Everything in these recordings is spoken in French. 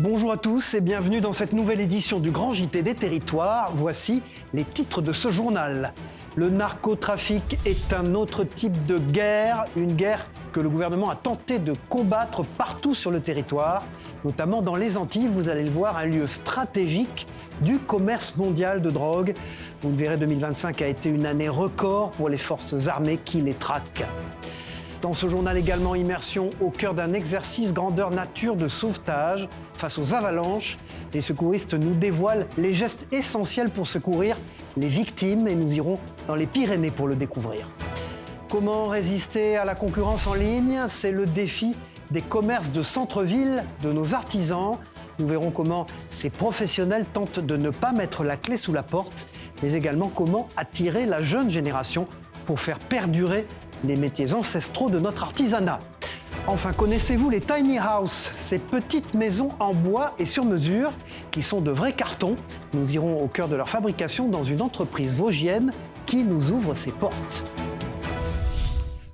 Bonjour à tous et bienvenue dans cette nouvelle édition du Grand JT des Territoires. Voici les titres de ce journal. Le narcotrafic est un autre type de guerre, une guerre que le gouvernement a tenté de combattre partout sur le territoire, notamment dans les Antilles. Vous allez le voir, un lieu stratégique du commerce mondial de drogue. Vous le verrez, 2025 a été une année record pour les forces armées qui les traquent. Dans ce journal également, immersion au cœur d'un exercice grandeur nature de sauvetage face aux avalanches. Les secouristes nous dévoilent les gestes essentiels pour secourir les victimes et nous irons dans les Pyrénées pour le découvrir. Comment résister à la concurrence en ligne? C'est le défi des commerces de centre-ville, de nos artisans. Nous verrons comment ces professionnels tentent de ne pas mettre la clé sous la porte, mais également comment attirer la jeune génération pour faire perdurer les métiers ancestraux de notre artisanat. Enfin, connaissez-vous les tiny house, ces petites maisons en bois et sur mesure qui sont de vrais cartons? Nous irons au cœur de leur fabrication dans une entreprise vosgienne qui nous ouvre ses portes.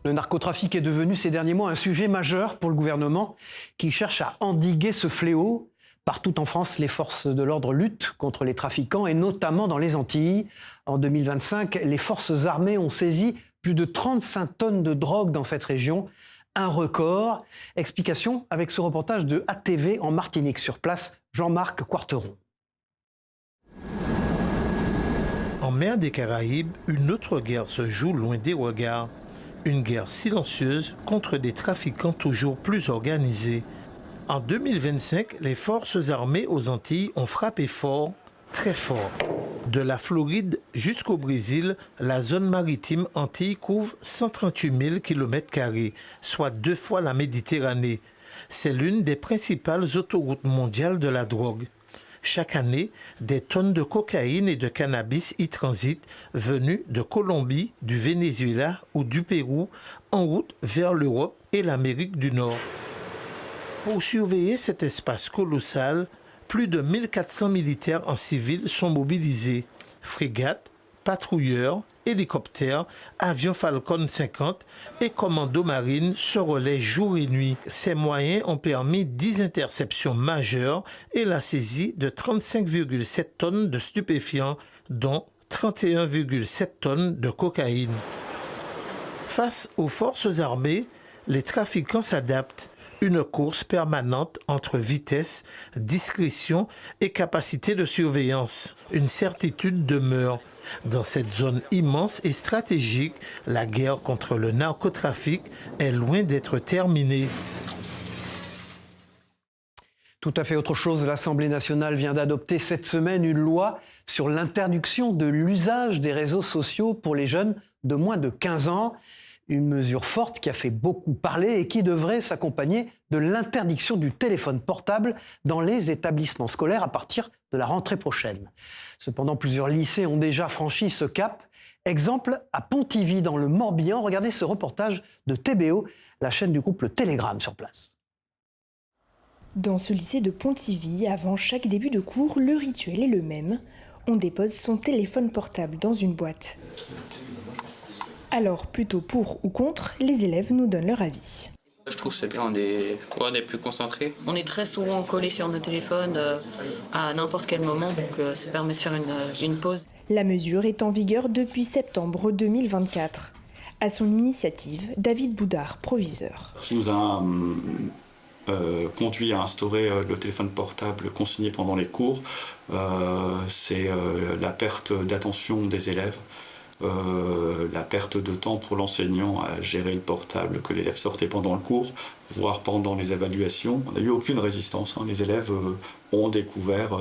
Le narcotrafic est devenu ces derniers mois un sujet majeur pour le gouvernement qui cherche à endiguer ce fléau. Partout en France, les forces de l'ordre luttent contre les trafiquants et notamment dans les Antilles. En 2025, les forces armées ont saisi plus de 35 tonnes de drogue dans cette région, un record. Explication avec ce reportage de ATV en Martinique. Sur place, Jean-Marc Quarteron. En mer des Caraïbes, une autre guerre se joue loin des regards. Une guerre silencieuse contre des trafiquants toujours plus organisés. En 2025, les forces armées aux Antilles ont frappé fort, très fort. De la Floride jusqu'au Brésil, la zone maritime Antilles couvre 138 000 km², soit 2 fois la Méditerranée. C'est l'une des principales autoroutes mondiales de la drogue. Chaque année, des tonnes de cocaïne et de cannabis y transitent, venus de Colombie, du Venezuela ou du Pérou, en route vers l'Europe et l'Amérique du Nord. Pour surveiller cet espace colossal, plus de 1400 militaires en civil sont mobilisés. Frégates, patrouilleurs, hélicoptères, avions Falcon 50 et commandos marines se relaient jour et nuit. Ces moyens ont permis 10 interceptions majeures et la saisie de 35,7 tonnes de stupéfiants, dont 31,7 tonnes de cocaïne. Face aux forces armées, les trafiquants s'adaptent. Une course permanente entre vitesse, discrétion et capacité de surveillance. Une certitude demeure. Dans cette zone immense et stratégique, la guerre contre le narcotrafic est loin d'être terminée. Tout à fait autre chose, l'Assemblée nationale vient d'adopter cette semaine une loi sur l'interdiction de l'usage des réseaux sociaux pour les jeunes de moins de 15 ans. Une mesure forte qui a fait beaucoup parler et qui devrait s'accompagner de l'interdiction du téléphone portable dans les établissements scolaires à partir de la rentrée prochaine. Cependant, plusieurs lycées ont déjà franchi ce cap. Exemple à Pontivy, dans le Morbihan. Regardez ce reportage de TBO, la chaîne du groupe Le Télégramme sur place. Dans ce lycée de Pontivy, avant chaque début de cours, le rituel est le même. On dépose son téléphone portable dans une boîte. Alors, plutôt pour ou contre, les élèves nous donnent leur avis. Je trouve que c'est bien, on est plus concentrés. On est très souvent collés sur nos téléphones à n'importe quel moment, donc ça permet de faire une pause. La mesure est en vigueur depuis septembre 2024. À son initiative, David Boudard, proviseur. Ce qui nous a conduit à instaurer le téléphone portable consigné pendant les cours, c'est la perte d'attention des élèves. La perte de temps pour l'enseignant à gérer le portable que l'élève sortait pendant le cours, voire pendant les évaluations. On n'a eu aucune résistance. Les élèves ont découvert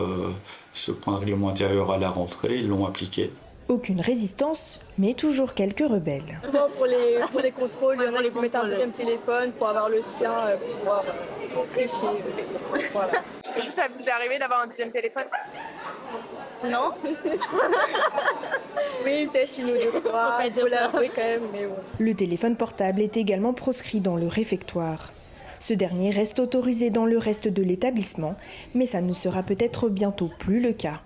ce point de règlement intérieur à la rentrée, ils l'ont appliqué. Aucune résistance, mais toujours quelques rebelles. Pour les contrôles, il y en a qui mettent un deuxième téléphone pour avoir le sien, pour pouvoir tricher. Voilà. Ça vous est arrivé d'avoir un deuxième téléphone? Non. Oui, peut-être une ou deux fois, il faut l'avouer quand même, mais bon. Le téléphone portable est également proscrit dans le réfectoire. Ce dernier reste autorisé dans le reste de l'établissement, mais ça ne sera peut-être bientôt plus le cas.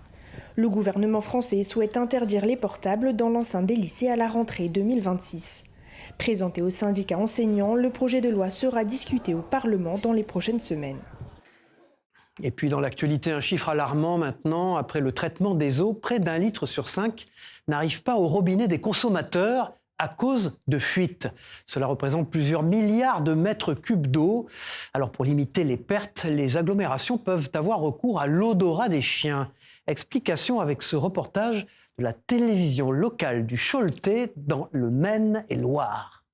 Le gouvernement français souhaite interdire les portables dans l'enceinte des lycées à la rentrée 2026. Présenté aux syndicats enseignants, le projet de loi sera discuté au Parlement dans les prochaines semaines. Et puis dans l'actualité, un chiffre alarmant maintenant. Après le traitement des eaux, près d'1 litre sur 5 n'arrive pas au robinet des consommateurs à cause de fuites. Cela représente plusieurs milliards de mètres cubes d'eau. Alors pour limiter les pertes, les agglomérations peuvent avoir recours à l'odorat des chiens. Explication avec ce reportage de la télévision locale du Choletais dans le Maine-et-Loire.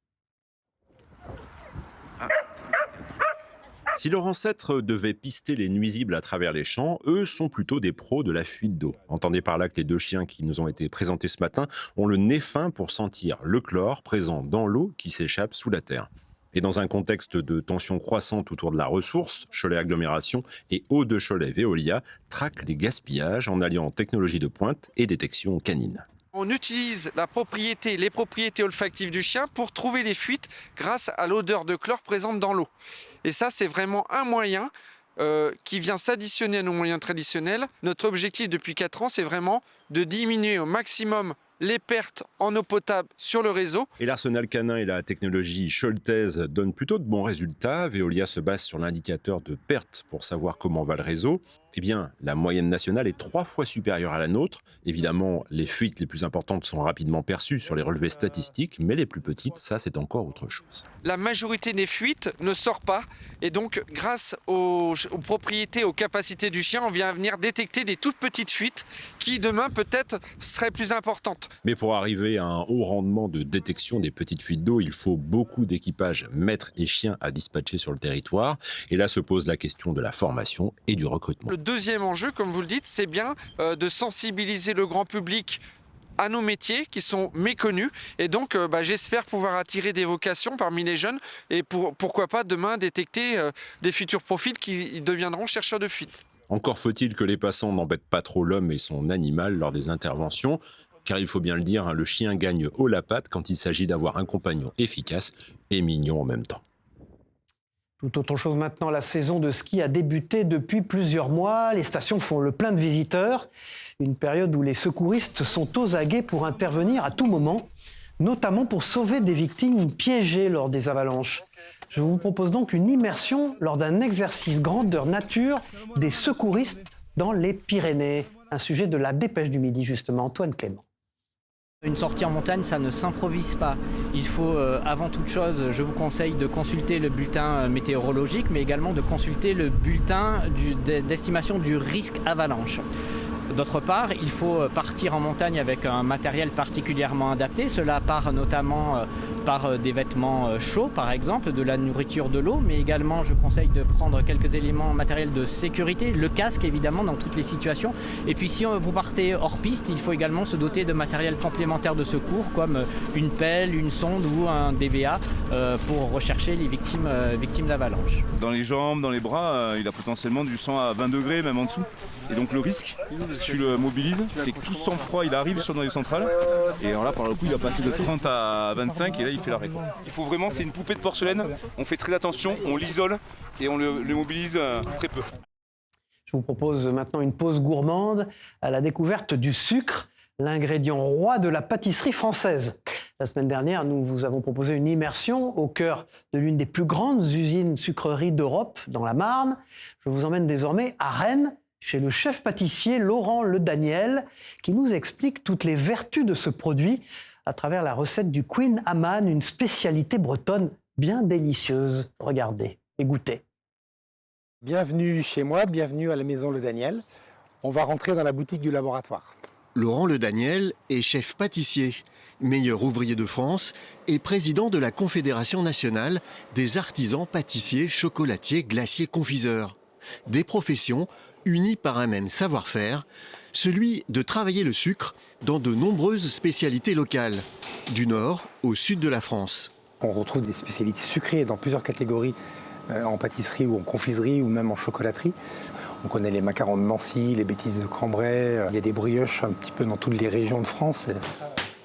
Si leurs ancêtres devaient pister les nuisibles à travers les champs, eux sont plutôt des pros de la fuite d'eau. Entendez par là que les 2 chiens qui nous ont été présentés ce matin ont le nez fin pour sentir le chlore présent dans l'eau qui s'échappe sous la terre. Et dans un contexte de tension croissante autour de la ressource, Cholet Agglomération et Eau de Cholet Veolia traquent les gaspillages en alliant technologie de pointe et détection canine. On utilise les propriétés olfactives du chien pour trouver les fuites grâce à l'odeur de chlore présente dans l'eau. Et ça, c'est vraiment un moyen qui vient s'additionner à nos moyens traditionnels. Notre objectif depuis 4 ans, c'est vraiment de diminuer au maximum les pertes en eau potable sur le réseau. Et l'arsenal canin et la technologie choletaise donnent plutôt de bons résultats. Veolia se base sur l'indicateur de perte pour savoir comment va le réseau. Eh bien, la moyenne nationale est 3 fois supérieure à la nôtre. Évidemment, les fuites les plus importantes sont rapidement perçues sur les relevés statistiques, mais les plus petites, ça, c'est encore autre chose. La majorité des fuites ne sort pas. Et donc, grâce aux propriétés, aux capacités du chien, on vient venir détecter des toutes petites fuites qui, demain, peut-être, seraient plus importantes. Mais pour arriver à un haut rendement de détection des petites fuites d'eau, il faut beaucoup d'équipages maîtres et chiens à dispatcher sur le territoire. Et là se pose la question de la formation et du recrutement. Le deuxième enjeu, comme vous le dites, c'est bien de sensibiliser le grand public à nos métiers qui sont méconnus. Et donc, j'espère pouvoir attirer des vocations parmi les jeunes et pourquoi pas demain détecter des futurs profils qui deviendront chercheurs de fuite. Encore faut-il que les passants n'embêtent pas trop l'homme et son animal lors des interventions. Car il faut bien le dire, le chien gagne haut la patte quand il s'agit d'avoir un compagnon efficace et mignon en même temps. Tout autre chose maintenant, la saison de ski a débuté depuis plusieurs mois. Les stations font le plein de visiteurs. Une période où les secouristes sont aux aguets pour intervenir à tout moment, notamment pour sauver des victimes piégées lors des avalanches. Je vous propose donc une immersion lors d'un exercice grandeur nature des secouristes dans les Pyrénées. Un sujet de la Dépêche du Midi, justement, Antoine Clément. Une sortie en montagne, ça ne s'improvise pas. Il faut, avant toute chose, je vous conseille de consulter le bulletin météorologique, mais également de consulter le bulletin d'estimation du risque avalanche. D'autre part, il faut partir en montagne avec un matériel particulièrement adapté. Cela part notamment par des vêtements chauds, par exemple, de la nourriture, de l'eau, mais également je conseille de prendre quelques éléments matériels de sécurité, le casque évidemment dans toutes les situations. Et puis si vous partez hors piste, il faut également se doter de matériel complémentaire de secours comme une pelle, une sonde ou un DVA pour rechercher les victimes d'avalanche. Dans les jambes, dans les bras, il a potentiellement du sang à 20 degrés, même en dessous. Et donc le risque, si tu le mobilises, c'est que tout sang froid, il arrive sur le noyau central. Et alors là, par le coup, il va passer de 30 à 25 et là, il fait l'arrêt. Il faut vraiment, c'est une poupée de porcelaine. On fait très attention, on l'isole et on le mobilise très peu. Je vous propose maintenant une pause gourmande à la découverte du sucre, l'ingrédient roi de la pâtisserie française. La semaine dernière, nous vous avons proposé une immersion au cœur de l'une des plus grandes usines sucreries d'Europe, dans la Marne. Je vous emmène désormais à Rennes, chez le chef pâtissier Laurent Le Daniel, qui nous explique toutes les vertus de ce produit à travers la recette du Queen Amman, une spécialité bretonne bien délicieuse. Regardez et goûtez. Bienvenue chez moi, bienvenue à la maison Le Daniel. On va rentrer dans la boutique du laboratoire. Laurent Le Daniel est chef pâtissier, meilleur ouvrier de France et président de la Confédération nationale des artisans pâtissiers, chocolatiers, glaciers, confiseurs. Des professions unies par un même savoir-faire, celui de travailler le sucre dans de nombreuses spécialités locales, du nord au sud de la France. On retrouve des spécialités sucrées dans plusieurs catégories, en pâtisserie ou en confiserie ou même en chocolaterie. On connaît les macarons de Nancy, les bêtises de Cambrai, il y a des brioches un petit peu dans toutes les régions de France.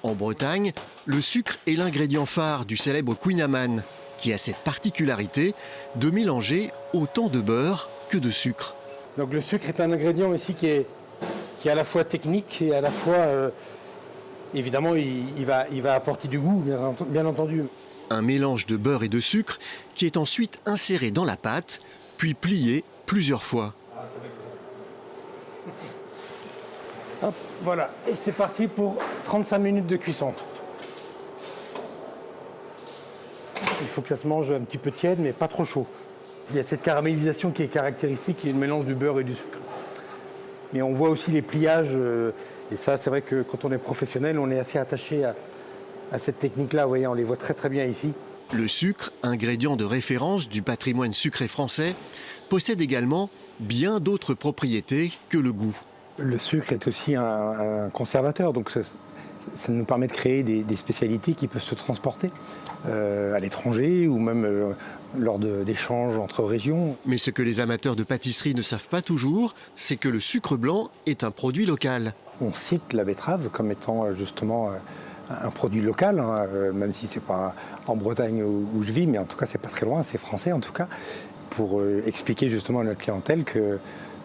En Bretagne, le sucre est l'ingrédient phare du célèbre Queen Amman, qui a cette particularité de mélanger autant de beurre que de sucre. Donc le sucre est un ingrédient aussi qui est à la fois technique et à la fois, évidemment, il va apporter du goût, bien entendu. Un mélange de beurre et de sucre qui est ensuite inséré dans la pâte, puis plié plusieurs fois. Hop, voilà, et c'est parti pour 35 minutes de cuisson. Il faut que ça se mange un petit peu tiède, mais pas trop chaud. Il y a cette caramélisation qui est caractéristique, qui est le mélange du beurre et du sucre. Mais on voit aussi les pliages, et ça, c'est vrai que quand on est professionnel, on est assez attaché à cette technique-là. Vous voyez, on les voit très très bien ici. Le sucre, ingrédient de référence du patrimoine sucré français, possède également bien d'autres propriétés que le goût. Le sucre est aussi un conservateur, donc ça nous permet de créer des spécialités qui peuvent se transporter à l'étranger ou même lors d'échanges entre régions. Mais ce que les amateurs de pâtisserie ne savent pas toujours, c'est que le sucre blanc est un produit local. On cite la betterave comme étant justement un produit local, hein, même si c'est pas en Bretagne où je vis, mais en tout cas c'est pas très loin, c'est français en tout cas, pour expliquer justement à notre clientèle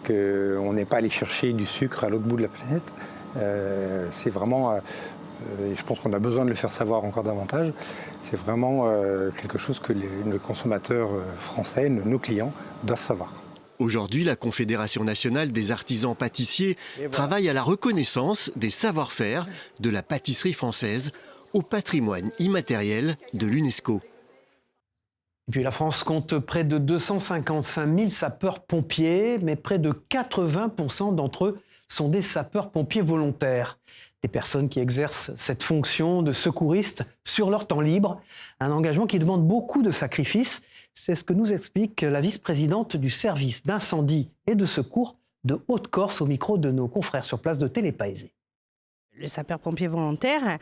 qu'on n'est pas allé chercher du sucre à l'autre bout de la planète. C'est vraiment, je pense qu'on a besoin de le faire savoir encore davantage, c'est vraiment quelque chose que les consommateurs français, nos clients, doivent savoir. Aujourd'hui, la Confédération nationale des artisans pâtissiers travaille à la reconnaissance des savoir-faire de la pâtisserie française au patrimoine immatériel de l'UNESCO. Et puis la France compte près de 255 000 sapeurs-pompiers, mais près de 80% d'entre eux sont des sapeurs-pompiers volontaires. Des personnes qui exercent cette fonction de secouriste sur leur temps libre. Un engagement qui demande beaucoup de sacrifices. C'est ce que nous explique la vice-présidente du service d'incendie et de secours de Haute-Corse au micro de nos confrères sur place de Télépaésé. Le sapeur-pompier volontaire,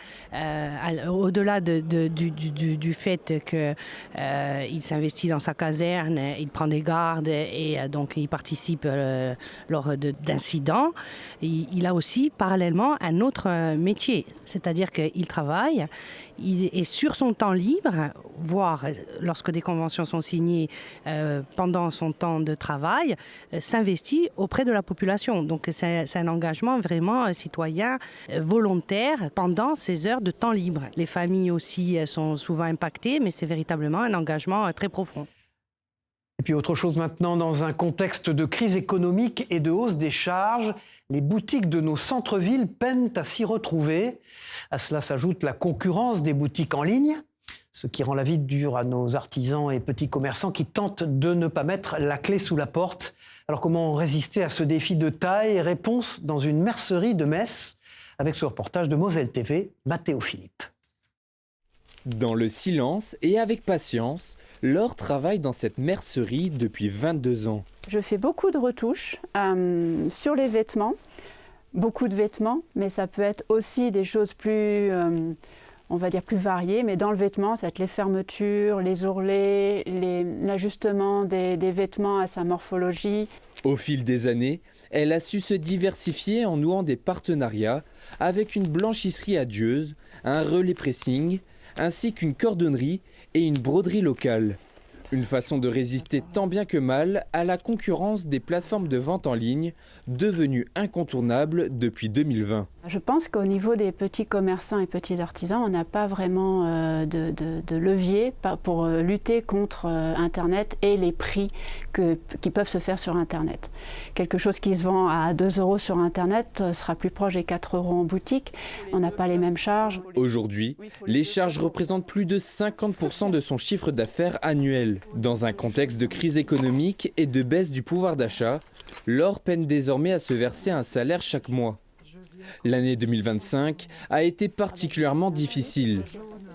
au-delà du fait qu'il s'investit dans sa caserne, il prend des gardes et donc il participe lors d'incidents, il a aussi parallèlement un autre métier, c'est-à-dire qu'il travaille et sur son temps libre, voire lorsque des conventions sont signées pendant son temps de travail, s'investit auprès de la population. Donc c'est un engagement vraiment citoyen, volontaire pendant ces heures de temps libre. Les familles aussi sont souvent impactées, mais c'est véritablement un engagement très profond. Et puis autre chose maintenant, dans un contexte de crise économique et de hausse des charges, les boutiques de nos centres-villes peinent à s'y retrouver. À cela s'ajoute la concurrence des boutiques en ligne, ce qui rend la vie dure à nos artisans et petits commerçants qui tentent de ne pas mettre la clé sous la porte. Alors comment résister à ce défi de taille? Réponse dans une mercerie de Metz, avec ce reportage de Moselle TV, Mathéo Philippe. Dans le silence et avec patience, Laure travaille dans cette mercerie depuis 22 ans. Je fais beaucoup de retouches sur les vêtements, beaucoup de vêtements, mais ça peut être aussi des choses plus, on va dire plus variées. Mais dans le vêtement, ça va être les fermetures, les ourlets, l'ajustement des vêtements à sa morphologie. Au fil des années, elle a su se diversifier en nouant des partenariats avec une blanchisserie à Dieuze, un relais pressing, ainsi qu'une cordonnerie et une broderie locale. Une façon de résister tant bien que mal à la concurrence des plateformes de vente en ligne, devenues incontournables depuis 2020. Je pense qu'au niveau des petits commerçants et petits artisans, on n'a pas vraiment de levier pour lutter contre Internet et les prix qui peuvent se faire sur Internet. Quelque chose qui se vend à 2 € sur Internet sera plus proche des 4 € en boutique. On n'a pas les mêmes charges. Aujourd'hui, les charges représentent plus de 50% de son chiffre d'affaires annuel. Dans un contexte de crise économique et de baisse du pouvoir d'achat, Laure peine désormais à se verser un salaire chaque mois. L'année 2025 a été particulièrement difficile.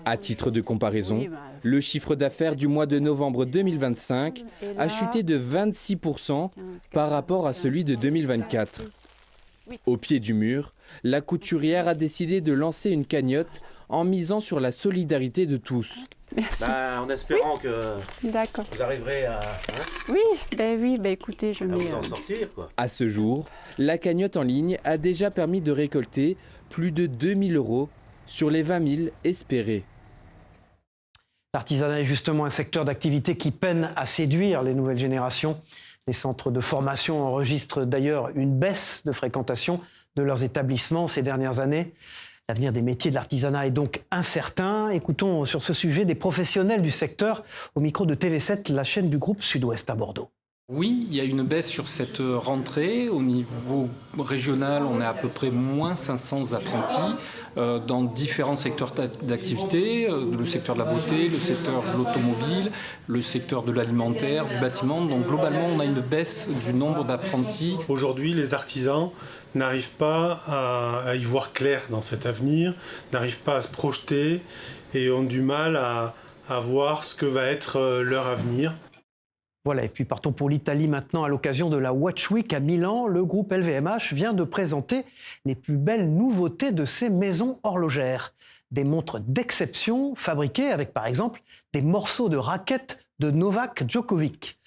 À titre de comparaison, le chiffre d'affaires du mois de novembre 2025 a chuté de 26% par rapport à celui de 2024. Au pied du mur, la couturière a décidé de lancer une cagnotte en misant sur la solidarité de tous. Merci. En espérant que vous arriverez à... Oui, écoutez, je mets... vous en sortir, quoi. À ce jour, la cagnotte en ligne a déjà permis de récolter plus de 2 000 € sur les 20 000 espérés. L'artisanat est justement un secteur d'activité qui peine à séduire les nouvelles générations. Les centres de formation enregistrent d'ailleurs une baisse de fréquentation de leurs établissements ces dernières années. L'avenir des métiers de l'artisanat est donc incertain. Écoutons sur ce sujet des professionnels du secteur au micro de TV7, la chaîne du groupe Sud-Ouest à Bordeaux. Oui, il y a une baisse sur cette rentrée. Au niveau régional, on est à peu près moins 500 apprentis dans différents secteurs d'activité, le secteur de la beauté, le secteur de l'automobile, le secteur de l'alimentaire, du bâtiment. Donc globalement, on a une baisse du nombre d'apprentis. Aujourd'hui, les artisans n'arrivent pas à y voir clair dans cet avenir, n'arrivent pas à se projeter et ont du mal à voir ce que va être leur avenir. Voilà, et puis partons pour l'Italie maintenant. À l'occasion de la Watch Week à Milan, le groupe LVMH vient de présenter les plus belles nouveautés de ses maisons horlogères. Des montres d'exception fabriquées avec par exemple des morceaux de raquettes de Novak Djokovic.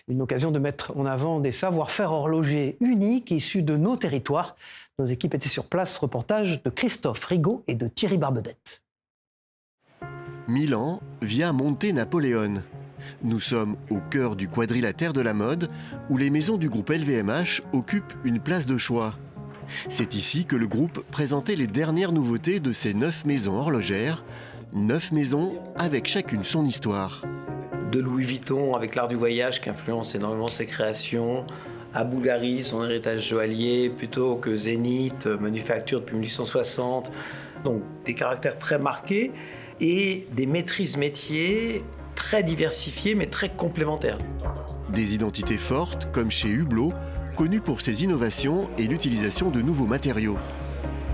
Une occasion de mettre en avant des savoir-faire horlogers uniques issus de nos territoires. Nos équipes étaient sur place, reportage de Christophe Rigaud et de Thierry Barbedette. Milan via Monte Napoleone. Nous sommes au cœur du quadrilatère de la mode, où les maisons du groupe LVMH occupent une place de choix. C'est ici que le groupe présentait les dernières nouveautés de ses 9 maisons horlogères, 9 maisons avec chacune son histoire. De Louis Vuitton avec l'art du voyage qui influence énormément ses créations, à Bulgari, son héritage joaillier, plutôt que Zénith, manufacture depuis 1860. Donc des caractères très marqués et des maîtrises métiers très diversifiées mais très complémentaires. Des identités fortes comme chez Hublot, connu pour ses innovations et l'utilisation de nouveaux matériaux.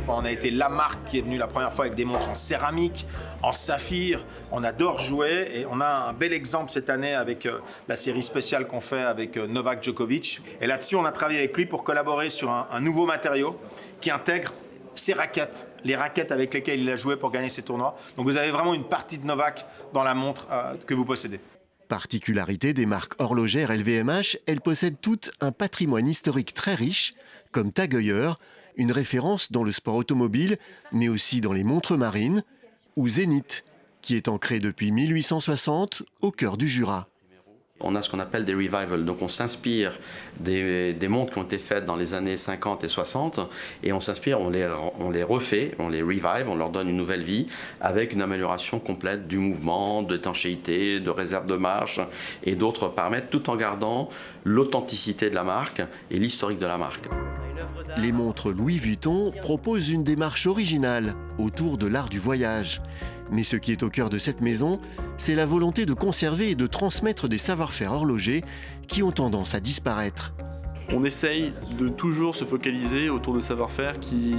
On a été la marque qui est venue la première fois avec des montres en céramique, en saphir. On adore jouer et on a un bel exemple cette année avec la série spéciale qu'on fait avec Novak Djokovic. Et là-dessus, on a travaillé avec lui pour collaborer sur un nouveau matériau qui intègre ses raquettes, les raquettes avec lesquelles il a joué pour gagner ses tournois. Donc vous avez vraiment une partie de Novak dans la montre que vous possédez. Particularité des marques horlogères LVMH, elles possèdent toutes un patrimoine historique très riche, comme Tag Heuer, une référence dans le sport automobile, mais aussi dans les montres marines, ou Zénith, qui est ancré depuis 1860 au cœur du Jura. On a ce qu'on appelle des revivals, donc on s'inspire des montres qui ont été faites dans les années 50 et 60 et on s'inspire, on les refait, on les revive, on leur donne une nouvelle vie avec une amélioration complète du mouvement, d'étanchéité, de réserve de marche et d'autres paramètres tout en gardant l'authenticité de la marque et l'historique de la marque. Les montres Louis Vuitton proposent une démarche originale autour de l'art du voyage. Mais ce qui est au cœur de cette maison, c'est la volonté de conserver et de transmettre des savoir-faire horlogers qui ont tendance à disparaître. On essaye de toujours se focaliser autour de savoir-faire qui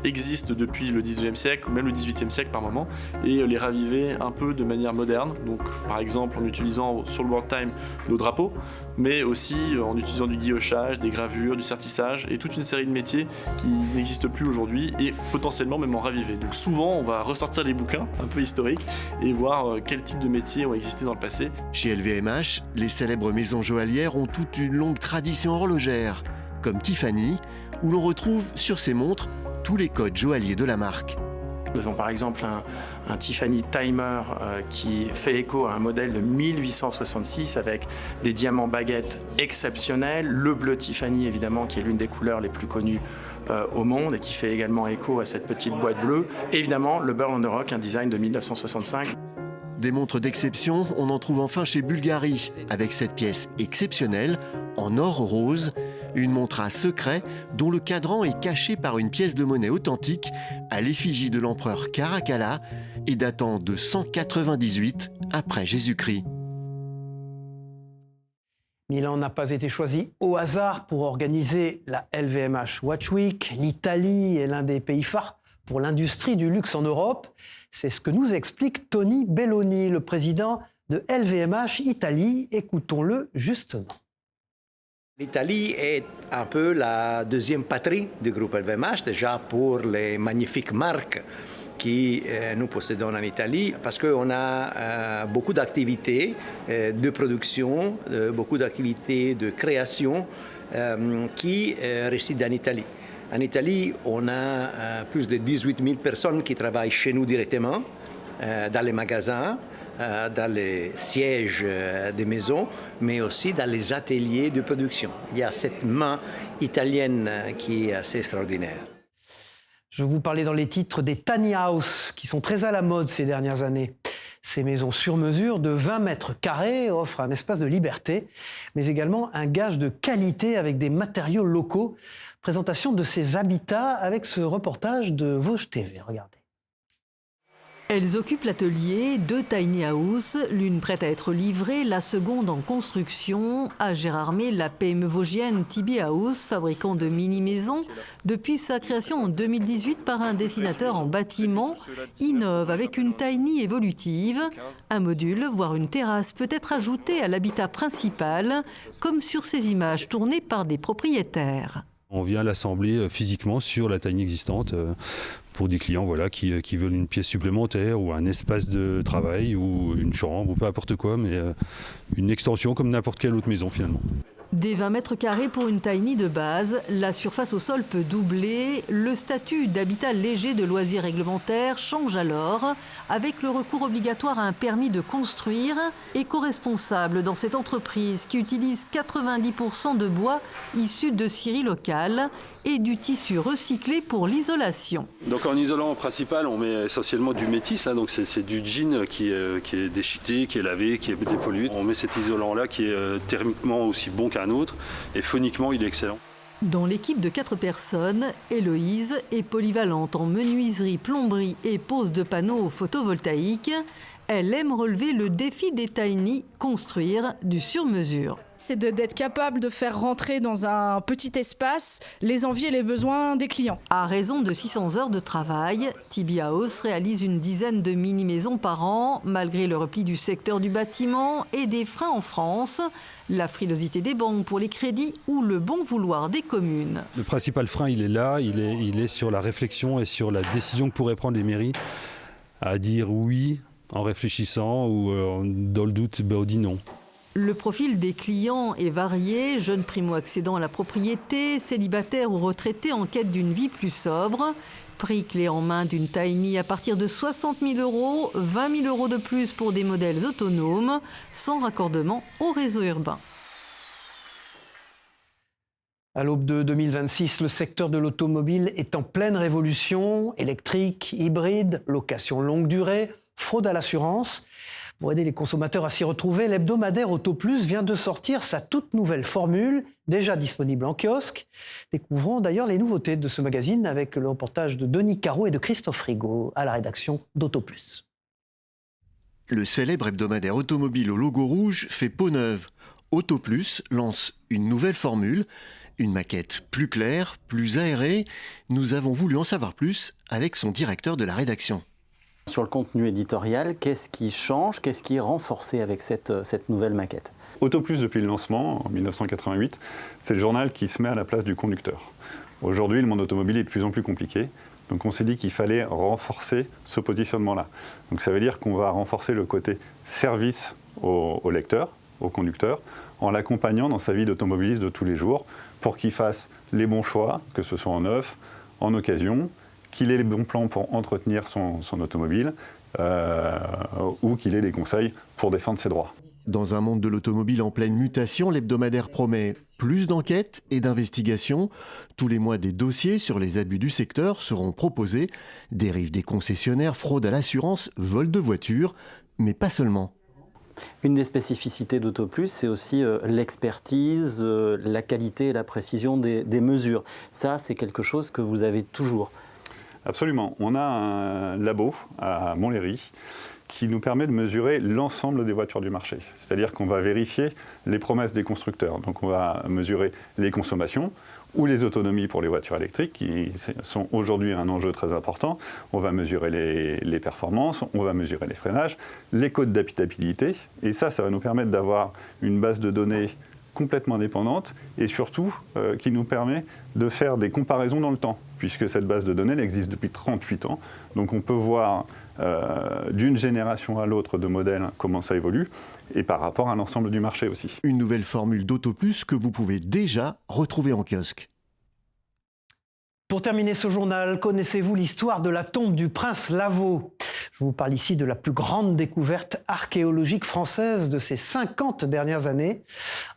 existent depuis le 19e siècle ou même le 18e siècle par moment et les raviver un peu de manière moderne. Donc par exemple en utilisant sur le World Time nos drapeaux, mais aussi en utilisant du guillochage, des gravures, du sertissage et toute une série de métiers qui n'existent plus aujourd'hui et potentiellement même en raviver. Donc souvent on va ressortir les bouquins un peu historiques et voir quel type de métiers ont existé dans le passé. Chez LVMH, les célèbres maisons joaillières ont toute une longue tradition horlogère, comme Tiffany, où l'on retrouve sur ses montres tous les codes joailliers de la marque. Nous avons par exemple un Tiffany Timer qui fait écho à un modèle de 1866 avec des diamants baguettes exceptionnels, le bleu Tiffany évidemment qui est l'une des couleurs les plus connues au monde et qui fait également écho à cette petite boîte bleue, et évidemment le Burl on the Rock, un design de 1965. Des montres d'exception, on en trouve enfin chez Bulgari, avec cette pièce exceptionnelle, en or rose, une montre à secret dont le cadran est caché par une pièce de monnaie authentique à l'effigie de l'empereur Caracalla et datant de 198 après Jésus-Christ. Milan n'a pas été choisi au hasard pour organiser la LVMH Watch Week. L'Italie est l'un des pays phares pour l'industrie du luxe en Europe. C'est ce que nous explique Tony Belloni, le président de LVMH Italie. Écoutons-le justement. L'Italie est un peu la deuxième patrie du groupe LVMH, déjà pour les magnifiques marques que nous possédons en Italie, parce qu'on a beaucoup d'activités de production, beaucoup d'activités de création qui résident en Italie. En Italie, on a plus de 18 000 personnes qui travaillent chez nous directement, dans les magasins, dans les sièges des maisons, mais aussi dans les ateliers de production. Il y a cette main italienne qui est assez extraordinaire. Je vous parlais dans les titres des tiny house qui sont très à la mode ces dernières années. Ces maisons sur mesure de 20 mètres carrés offrent un espace de liberté, mais également un gage de qualité avec des matériaux locaux. Présentation de ces habitats avec ce reportage de Vosges TV. Regardez. Elles occupent l'atelier, 2 tiny house, l'une prête à être livrée, la seconde en construction. À Gérardmer, la PME vosgienne Tibi House, fabricant de mini-maisons, depuis sa création en 2018 par un dessinateur en bâtiment, innove avec une tiny évolutive. Un module, voire une terrasse, peut être ajouté à l'habitat principal, comme sur ces images tournées par des propriétaires. On vient l'assembler physiquement sur la tiny existante pour des clients qui veulent une pièce supplémentaire ou un espace de travail ou une chambre ou peu importe quoi, mais une extension comme n'importe quelle autre maison finalement. Des 20 mètres carrés pour une tiny de base, la surface au sol peut doubler. Le statut d'habitat léger de loisirs réglementaire change alors avec le recours obligatoire à un permis de construire. Éco-responsable dans cette entreprise qui utilise 90% de bois issu de scieries locales et du tissu recyclé pour l'isolation. Donc en isolant principal, on met essentiellement du métis, donc c'est du jean qui est déchiqueté, qui est lavé, qui est dépollué. On met cet isolant-là qui est thermiquement aussi bon qu'un autre et phoniquement il est excellent. Dans l'équipe de 4 personnes, Héloïse est polyvalente en menuiserie, plomberie et pose de panneaux photovoltaïques. Elle aime relever le défi des tiny, construire du sur-mesure. C'est d'être capable de faire rentrer dans un petit espace les envies et les besoins des clients. À raison de 600 heures de travail, Tibi House réalise une dizaine de mini-maisons par an, malgré le repli du secteur du bâtiment et des freins en France, la frilosité des banques pour les crédits ou le bon vouloir des communes. Le principal frein, il est là, il est sur la réflexion et sur la décision que pourraient prendre les mairies à dire oui en réfléchissant ou dans le doute, on dit non. Le profil des clients est varié, jeunes primo-accédants à la propriété, célibataires ou retraités en quête d'une vie plus sobre. Prix clé en main d'une tiny à partir de 60 000 €, 20 000 € de plus pour des modèles autonomes, sans raccordement au réseau urbain. À l'aube de 2026, le secteur de l'automobile est en pleine révolution. Électrique, hybride, location longue durée, fraude à l'assurance. Pour aider les consommateurs à s'y retrouver, l'hebdomadaire AutoPlus vient de sortir sa toute nouvelle formule, déjà disponible en kiosque. Découvrons d'ailleurs les nouveautés de ce magazine avec le reportage de Denis Caro et de Christophe Rigaud à la rédaction d'AutoPlus. Le célèbre hebdomadaire automobile au logo rouge fait peau neuve. AutoPlus lance une nouvelle formule, une maquette plus claire, plus aérée. Nous avons voulu en savoir plus avec son directeur de la rédaction. Sur le contenu éditorial, qu'est-ce qui change, qu'est-ce qui est renforcé avec cette nouvelle maquette? AutoPlus, depuis le lancement, en 1988, c'est le journal qui se met à la place du conducteur. Aujourd'hui, le monde automobile est de plus en plus compliqué, donc on s'est dit qu'il fallait renforcer ce positionnement-là. Donc ça veut dire qu'on va renforcer le côté service au lecteur, au conducteur, en l'accompagnant dans sa vie d'automobiliste de tous les jours, pour qu'il fasse les bons choix, que ce soit en neuf, en occasion, qu'il ait les bons plans pour entretenir son automobile ou qu'il ait des conseils pour défendre ses droits. Dans un monde de l'automobile en pleine mutation, l'hebdomadaire promet plus d'enquêtes et d'investigations. Tous les mois, des dossiers sur les abus du secteur seront proposés. Dérive des concessionnaires, fraude à l'assurance, vol de voitures, mais pas seulement. Une des spécificités d'AutoPlus, c'est aussi l'expertise, la qualité et la précision des mesures. Ça, c'est quelque chose que vous avez toujours. Absolument. On a un labo à Montlhéry qui nous permet de mesurer l'ensemble des voitures du marché. C'est-à-dire qu'on va vérifier les promesses des constructeurs. Donc on va mesurer les consommations ou les autonomies pour les voitures électriques qui sont aujourd'hui un enjeu très important. On va mesurer les performances, on va mesurer les freinages, les codes d'habitabilité. Et ça va nous permettre d'avoir une base de données complètement indépendante et surtout qui nous permet de faire des comparaisons dans le temps, puisque cette base de données elle existe depuis 38 ans. Donc on peut voir d'une génération à l'autre de modèles comment ça évolue et par rapport à l'ensemble du marché aussi. Une nouvelle formule d'AutoPlus que vous pouvez déjà retrouver en kiosque. Pour terminer ce journal, connaissez-vous l'histoire de la tombe du prince Lavaux ? Je vous parle ici de la plus grande découverte archéologique française de ces 50 dernières années.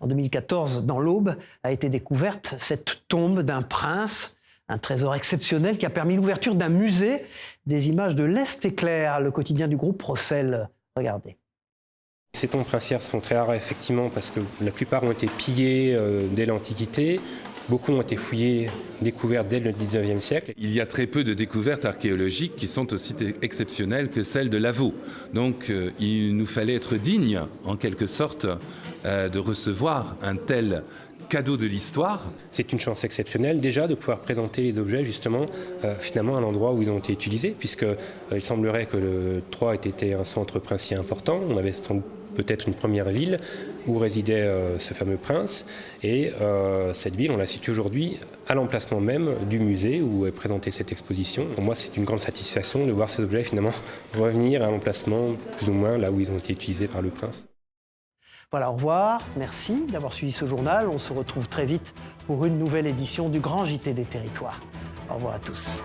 En 2014, dans l'Aube, a été découverte cette tombe d'un prince, un trésor exceptionnel qui a permis l'ouverture d'un musée. Des images de l'Est éclair, le quotidien du groupe Rossel. Regardez. Ces tombes princières sont très rares effectivement parce que la plupart ont été pillées dès l'Antiquité. Beaucoup ont été fouillés, découverts dès le 19e siècle. Il y a très peu de découvertes archéologiques qui sont aussi exceptionnelles que celles de Lavaux. Donc il nous fallait être dignes, en quelque sorte, de recevoir un tel cadeau de l'histoire. C'est une chance exceptionnelle déjà de pouvoir présenter les objets justement finalement à l'endroit où ils ont été utilisés, puisque il semblerait que Troyes ait été un centre princier important. On avait peut-être une première ville où résidait ce fameux prince. Et cette ville, on la situe aujourd'hui à l'emplacement même du musée où est présentée cette exposition. Pour moi, c'est une grande satisfaction de voir ces objets finalement revenir à l'emplacement plus ou moins là où ils ont été utilisés par le prince. Voilà, au revoir. Merci d'avoir suivi ce journal. On se retrouve très vite pour une nouvelle édition du Grand JT des Territoires. Au revoir à tous.